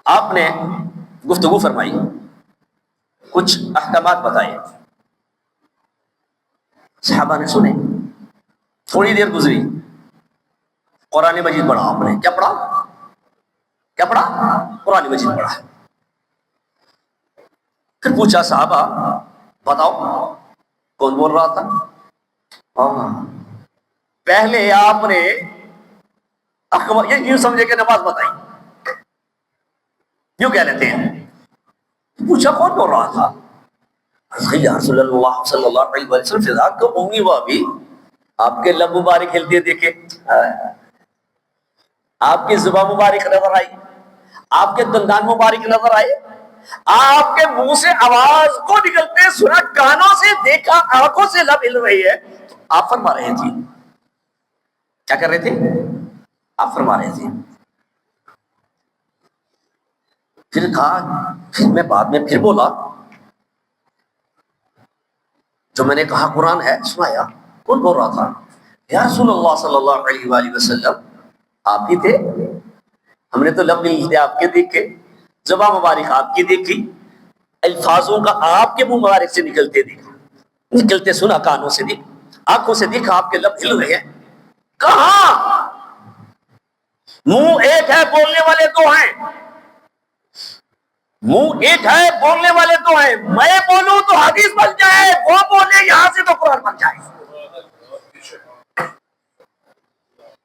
آپ نے گفتگو فرمائی، کچھ احکامات بتائے، صحابہ نے سنے، تھوڑی دیر گزری، قرآن مجید پڑھا آپ نے۔ کیا پڑھا؟ کیا پڑھا؟ قرآن مجید پڑھا۔ پھر پوچھا صحابہ بتاؤ کون بول رہا تھا؟ پہلے آپ نے یہ یوں سمجھے کہ نماز بتائی، یوں کہہ لیتے ہیں۔ پوچھا کون بول رہا تھا؟ یا رسول اللہ صلی اللہ علیہ وسلم فضا کو امی بابی، آپ کے لب مبارک ہلتے دیکھے، آپ کی زبان مبارک نظر آئی، آپ کے دندان مبارک نظر آئے، آپ کے منہ سے آواز کو نکلتے سنا، کانوں سے دیکھا، آنکھوں سے لب ہل رہی ہے، تو آپ فرما رہے تھے۔ کیا کر رہے تھے؟ آپ فرما رہے تھے۔ پھر کہا، پھر میں بعد میں پھر بولا، جو میں نے کہا قرآن ہے، سنایا۔ کون بول رہا تھا؟ یا رسول اللہ صلی اللہ علیہ وآلہ وسلم، آپ ہی تھے۔ ہم نے تو لب ملتے آپ کے دیکھے، زبان مبارک آپ کی دیکھی، الفاظوں کا آپ کے منہ مبارک سے نکلتے دیکھا، نکلتے سنا، کانوں سے دیکھا، آنکھوں سے دیکھا، آپ کے لب ہل رہے ہیں۔ کہاں؟ منہ ایک ہے، بولنے والے دو ہیں۔ منہ ایک ہے، بولنے والے دو ہیں۔ میں بولوں تو حدیث بن جائے، وہ بولے یہاں سے تو قرآن بن جائے۔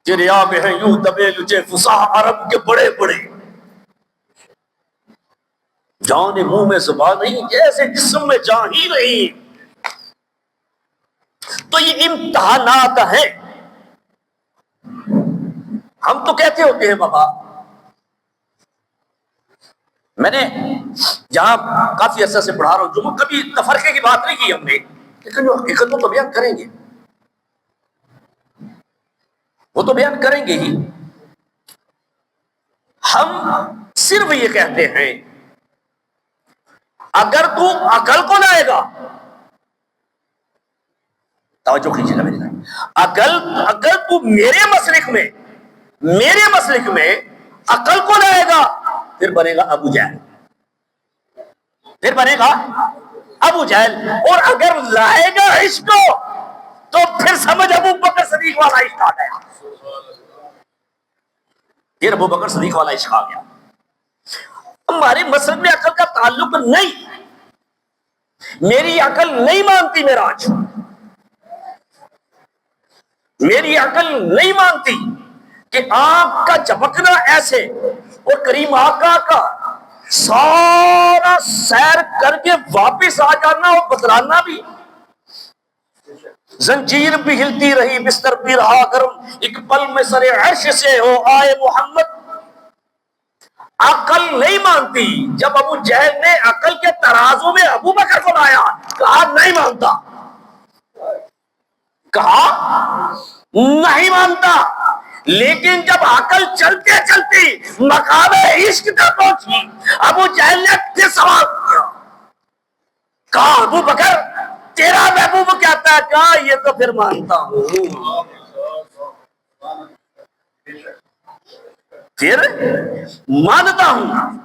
تیرے آگے ہیں یوں دبے لچے فصاح عرب کے بڑے بڑے، جان منہ میں زبان نہیں، جیسے جسم میں جان ہی نہیں۔ تو یہ امتحانات ہیں۔ ہم تو کہتے ہوتے ہیں بابا، میں نے جہاں کافی عرصہ سے پڑھا رہا ہوں، جو کبھی تفرقے کی بات نہیں کی ہم نے، لیکن جو حقیقت وہ تو بیان کریں گے، وہ تو بیان کریں گے ہی۔ ہم صرف یہ کہتے ہیں اگر تو عقل کو لائے گا، توجہ کیجیے گا میری طرف، اگر تو میرے مسلک میں عقل کو لائے گا، پھر بنے گا ابو جہل، پھر بنے گا ابو جہل۔ اور اگر لائے گا عشق کو، تو پھر سمجھ ابو بکر صدیق والا عشق آ گیا، پھر ابو بکر صدیق والا عشق آ گیا۔ ہمارے مسلک میں عقل کا تعلق نہیں، میری عقل نہیں مانتی معراج، میری عقل نہیں مانتی کہ آنکھ کا جھپکنا ایسے، اور کریم آقا کا سارا سیر کر کے واپس آ جانا اور بتلانا بھی۔ زنجیر بھی ہلتی رہی، بستر بھی رہا گرم، ایک پل میں سر عرش سے ہو آئے محمد۔ عقل نہیں مانتی۔ جب ابو جہل نے عقل کے ترازو میں ابو بکر کو لایا، کہا نہیں مانتا، کہا نہیں مانتا۔ لیکن جب عقل چلتے چلتی مقام عشق تک پہنچی، ابو جہل نے پھر سوال کیا، کہا ابو بکر تیرا محبوب کہتا ہے، کہا یہ تو پھر مانتا ہوں، پھر مانتا ہوں،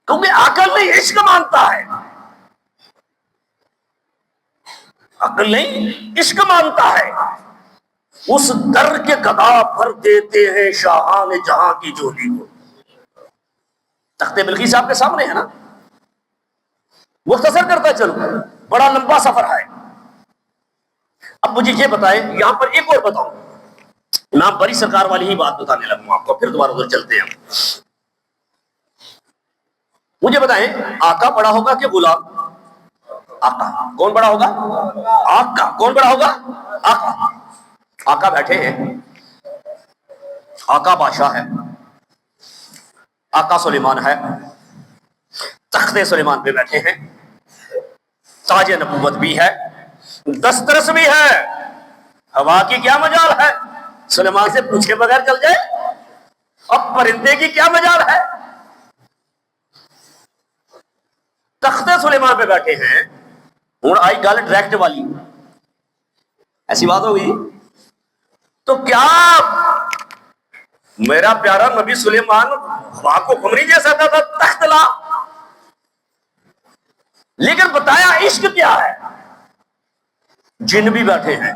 کیونکہ عقل نہیں عشق مانتا ہے، عقل نہیں عشق مانتا ہے۔ اس در کے گدا بھر دیتے ہیں شاہان جہاں کی جولی کو۔ تخت بلقیس صاحب کے سامنے ہے نا، مختصر کرتا چلو، بڑا لمبا سفر ہے۔ اب مجھے یہ بتائیں، یہاں پر ایک اور بتاؤں، امام بری سرکار والی ہی بات بتانے لگوں آپ کو، پھر دوبارہ ادھر چلتے ہیں۔ مجھے بتائیں، آقا بڑا ہوگا کہ غلام؟ آقا۔ کون بڑا ہوگا؟ آقا۔ کون بڑا ہوگا؟ آقا۔ آقا بیٹھے ہیں، آقا بادشاہ ہے، آقا سلیمان ہے، تخت سلیمان پہ بیٹھے ہیں، تاج نبوت بھی ہے، دسترس بھی ہے، ہوا کی کیا مجال ہے؟ سلیمان سے پوچھے بغیر چل جائے، اب پرندے کی کیا مجال ہے؟ تخت سلیمان پہ بیٹھے ہیں۔ ہوں آئی گل ڈائریکٹ والی، ایسی بات ہو گئی تو کیا میرا پیارا نبی سلیمان ہوا کو حکم جیسا تھا تخت لا، لیکن بتایا عشق کیا ہے. جن بھی بیٹھے ہیں،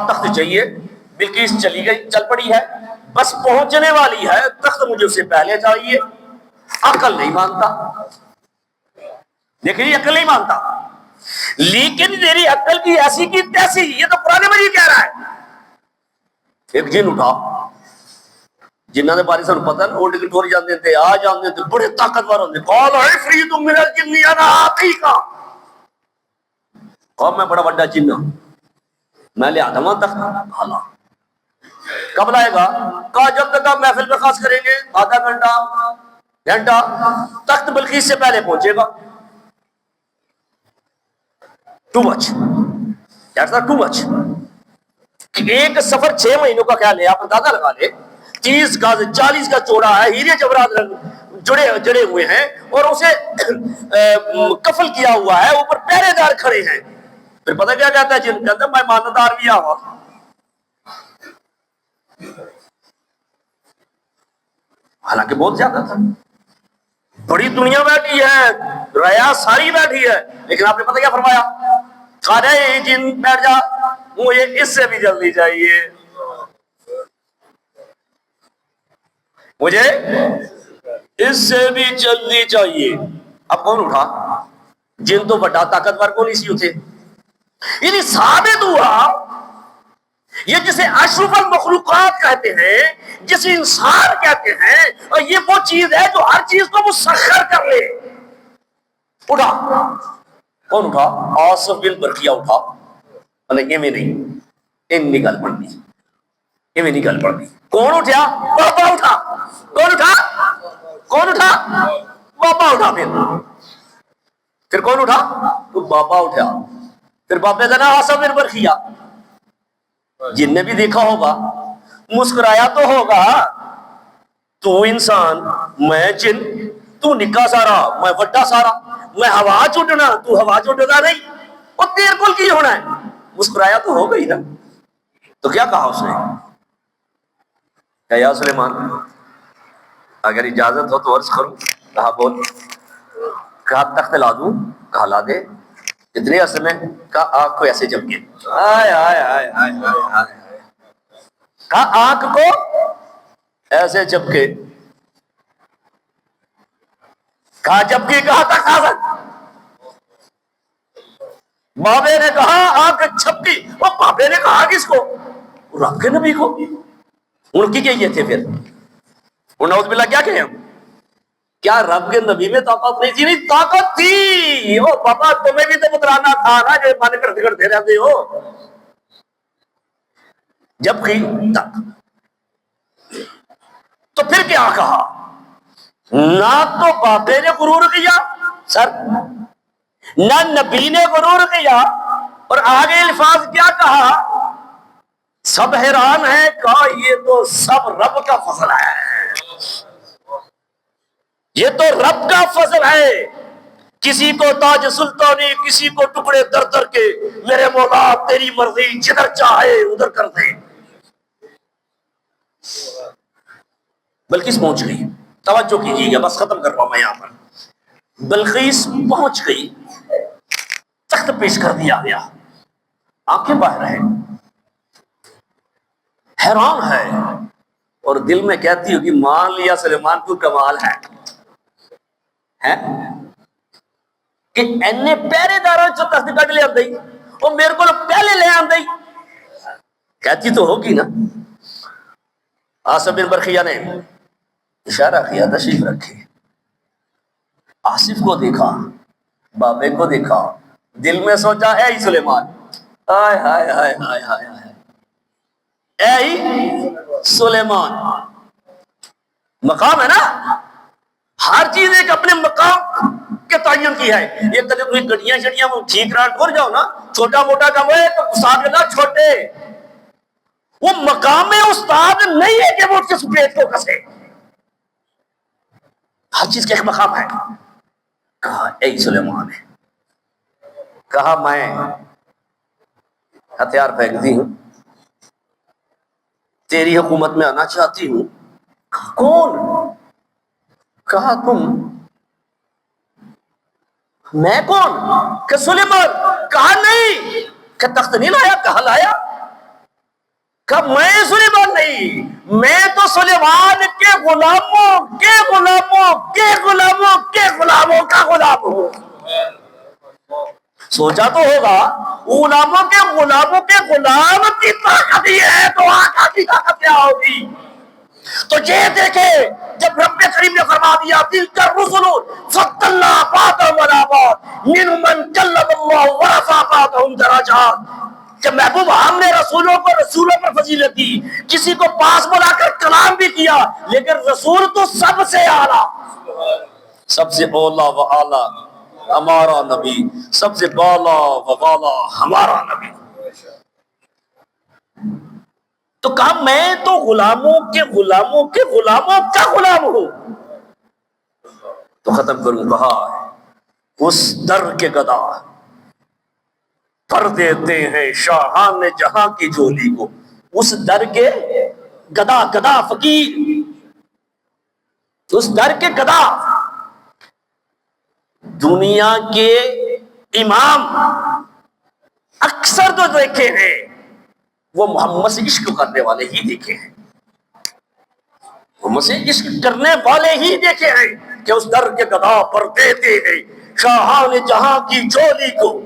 تخت چاہیے. بلقیس چلی گئی، چل پڑی ہے، بس پہنچنے والی ہے، تخت مجھے اسے پہلے چاہیے. عقل نہیں مانتا، دیکھیں عقل نہیں مانتا. لیکن میری عقل کی ایسی کی تیسی، یہ تو قرآن مجید کہہ رہا ہے. ایک جن اٹھا، جنہاں دے بارے سانو پتہ ہے نا، اڈ کے ٹر جاندے تھے، آ جاندے تھے، بڑے طاقتور ہوندے. قال عفریت من الجن انا آتیک، میں بڑا بڑا جن ہوں، میں لے آتا ہوں تخت. حالا کب لائے گا؟ کہا جب تک آپ محفل میں خاص کریں گے، آدھا گھنٹہ تخت بلقیس سے پہلے پہنچے گا. Too much, too much. ایک سفر 6 مہینوں کا خیال ہے، آپ اندازہ لگا لیں. 30 گز 40 کا چوڑا ہے، ہیرے جواہرات جڑے ہوئے ہیں، اور اسے کفل کیا ہوا ہے، اوپر پہرے دار کھڑے ہیں. پھر پتہ کیا کہتا ہے جن کہتا ہے میں ماندار بھی آوا. حالانکہ بہت زیادہ تھا، بڑی دنیا بیٹھی ہے، ریا ساری بیٹھی ہے، لیکن آپ نے پتہ کیا فرمایا؟ کہا جن بیٹھ جا، مجھے اس سے بھی جلدی چاہیے، مجھے اس سے بھی جلدی چاہیے. اب کون اٹھا؟ جن تو بڑا طاقتور کون اسی ہوتے. یعنی ثابت ہوا یہ جسے اشرف المخلوقات کہتے ہیں، جسے انسان کہتے ہیں، اور یہ وہ چیز ہے جو ہر چیز کو مسخر کر لے. اٹھا. کون اٹھا؟ آصف بن برقیہ اٹھا. یہ میں نہیں، ان نکل پڑی، یہ میں نکل پڑی. کون اٹھا؟ بابا اٹھا. کون اٹھا؟ کون اٹھا؟ بابا اٹھا. پھر کون اٹھا؟ تو بابا اٹھا. پھر بابے کا نام آصف بن برقیہ. جن نے بھی دیکھا ہوگا مسکرایا تو ہوگا. تو انسان، میں جن، تو نکا سارا، میں وڈا سارا، میں ہوا چڈنا، تو ہوا چڈنا نہیں، اور تیر کل کی ہونا ہے. مسکرایا تو ہوگا ہی نا. تو کیا کہا اس نے؟ کہ یا سلیمان اگر اجازت ہو تو عرض کروں. کہا بول. کہا تخت لا دوں؟ کہا لا دے. اتنے عرصے میں؟ کہا آنکھ کو ایسے جھپکے. کہا آنکھ کو ایسے جھپکے. کہا جھپکی. کہا تک آ سک. بابے نے کہا آنکھ جھپکی. وہ بابے نے کہا کس کو؟ رب کے نبی کو. ان کی کیا تھے پھر؟ نعوذ باللہ کیا کہیں ہم؟ کیا رب کے نبی میں طاقت نہیں تھی؟ نہیں طاقت تھی. او بابا تمہیں بھی تو مترانا تھا نا، جو مانے کرتے رہتے ہو. جب کی تک تو پھر کیا کہا؟ نہ تو بابے نے غرور کیا سر، نہ نبی نے غرور کیا، اور آگے الفاظ کیا کہا؟ سب حیران ہے. کہا یہ تو سب رب کا فضل ہے، یہ تو رب کا فضل ہے. کسی کو تاج سلطانی، کسی کو ٹکڑے در در کے. میرے مولا تیری مرضی، جدھر چاہے ادھر کر دے. بلقیس پہنچ گئی. توجہ کیجیے گا، بس ختم کر رہا ہوں میں یہاں پر. بلقیس پہنچ گئی، تخت پیش کر دیا گیا. آنکھیں باہر ہیں، حیران ہے، اور دل میں کہتی ہو کہ مان لیا سلیمان کو کمال ہے کہ اینے پہرے داروں چو تخت کٹ لے آندئی، اور میرے کو پہلے لے آندئی. کہتی تو ہوگی نا. آصف بن برقیہ نے اشارہ کیا تشریف رکھے. آصف کو دیکھا، بابے کو دیکھا، دل میں سوچا اے ہی سلیمان، ہائے ہائے ہائے ہائے ہائے ہائے، اے ہی سلیمان. مقام ہے نا، ہر چیز ایک اپنے مقام کے تعین کی ہے. یہ کدے کوئی گڈیاں شڑیاں ٹھیک رات کھول جاؤ نا، چھوٹا موٹا کام ہے تو ساتھ نہ چھوٹے. وہ مقام استاد نہیں ہے کہ وہ اس کے سپیٹ کو کسے. ہر چیز کا ایک مقام ہے. کہا اے سلیمان ہے. کہا میں ہتھیار پھینکتی ہوں، تیری حکومت میں آنا چاہتی ہوں. کون؟ کہا تم؟ میں کون؟ کہ سلیمان۔ کہا نہیں۔ کہ تخت نہیں لایا؟ کہا لایا۔ کہ میں سلیمان نہیں، میں تو سلیمان کے غلاموں کے غلاموں کے غلاموں کے غلاموں کا غلام ہوں۔ سوچا تو ہوگا غلاموں کے غلاموں کے غلام کی طاقت یہ ہے تو آقا کی طاقت کیا ہوگی؟ تو یہ دیکھے جب رب کریم نے فرما دیا تلک الرسل فضلنا بعضهم علی بعض منهم من کلم اللہ ورفع بعضهم درجات، کہ محبوب ہم نے رسولوں پر فضیلت دی، کسی کو پاس بلا کر کلام بھی کیا، لیکن رسول تو سب سے اعلیٰ، سب سے اولا و اعلیٰ ہمارا نبی، سب سے بالا و بالا ہمارا نبی۔ تو کہا میں تو غلاموں کے غلاموں کے غلاموں کا غلام ہوں۔ تو ختم کروں، کہا اس در کے گدا بھر دیتے ہیں شاہان جہاں کی جولی کو۔ اس در کے گدا، گدا فقیر، اس در کے گدا، دنیا کے امام اکثر تو دیکھے ہیں وہ محمد سے عشق کرنے والے ہی دیکھے ہیں، محمد سے عشق کرنے والے ہی دیکھے ہیں کہ اس در کے گدا پر دیتے ہیں شاہان جہاں کی جولی کو۔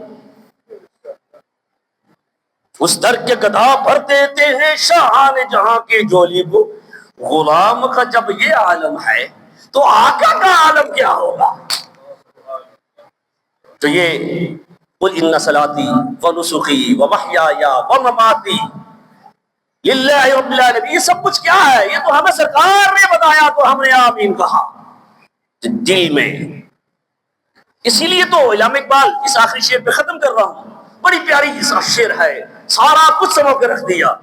اس در کے گدا پر دیتے ہیں شاہان جہاں کی جولی کو۔ غلام کا جب یہ عالم ہے تو آقا کا عالم کیا ہوگا؟ تو یہ قل ان صلاتی ونسخی ومحیایا ومماتی للہ رب العالمین، یہ سب کچھ کیا ہے؟ یہ تو ہمیں سرکار نے بتایا تو ہم نے آمین کہا دل میں۔ اسی لیے تو علامہ اقبال اس آخری شعر پہ ختم کر رہا ہوں، بڑی پیاری اس شعر ہے، سارا کچھ سمجھ کے رکھ دیا۔